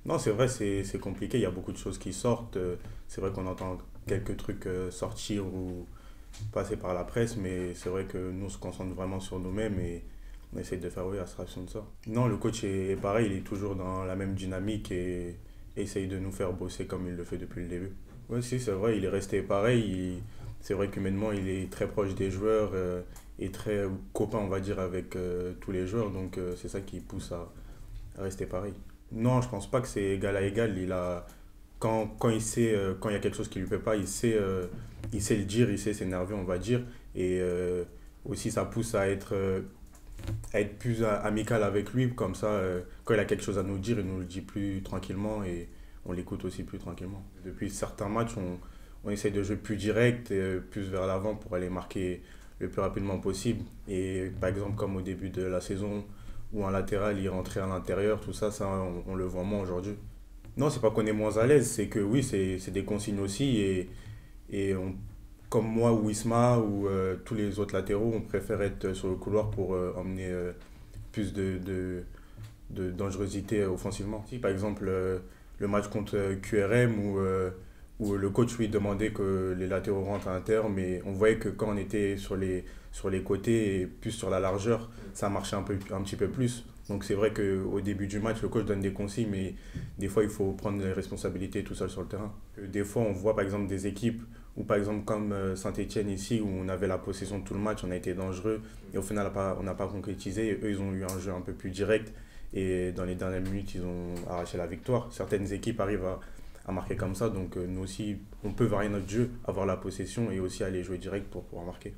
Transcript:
Non, c'est vrai, c'est compliqué. Il y a beaucoup de choses qui sortent. C'est vrai qu'on entend quelques trucs sortir ou passer par la presse, mais c'est vrai que nous, on se concentre vraiment sur nous-mêmes et on essaye de faire oui, abstraction de ça. Non, le coach est pareil, il est toujours dans la même dynamique et essaye de nous faire bosser comme il le fait depuis le début. Oui, si, c'est vrai, il est resté pareil. C'est vrai qu'humainement, il est très proche des joueurs et très copain, on va dire, avec tous les joueurs. Donc, c'est ça qui pousse à rester pareil. Non, je pense pas que c'est égal à égal. Quand il sait, quand il y a quelque chose qui lui plaît pas, il sait le dire, il sait s'énerver, on va dire. Et aussi, ça pousse à être plus amical avec lui. Comme ça, quand il a quelque chose à nous dire, il nous le dit plus tranquillement et on l'écoute aussi plus tranquillement. Depuis certains matchs, on essaie de jouer plus direct, et plus vers l'avant pour aller marquer le plus rapidement possible. Et par exemple, comme au début de la saison, où un latéral il rentrait à l'intérieur, tout ça, on le voit moins aujourd'hui. Non, c'est pas qu'on est moins à l'aise, c'est que oui, c'est des consignes aussi. Et comme moi ou Isma ou tous les autres latéraux, on préfère être sur le couloir pour emmener plus de dangerosité offensivement. Si par exemple le match contre QRM où le coach lui demandait que les latéraux rentrent à l'intérieur, mais on voyait que quand on était sur les côtés et plus sur la largeur, ça marchait un petit peu plus. Donc c'est vrai qu'au début du match, le coach donne des consignes, mais des fois il faut prendre les responsabilités tout seul sur le terrain. Des fois on voit par exemple des équipes ou par exemple comme Saint-Etienne ici où on avait la possession de tout le match, on a été dangereux et au final on n'a pas concrétisé. Et eux ils ont eu un jeu un peu plus direct et dans les dernières minutes ils ont arraché la victoire. Certaines équipes arrivent à marquer comme ça, donc nous aussi on peut varier notre jeu, avoir la possession et aussi aller jouer direct pour pouvoir marquer.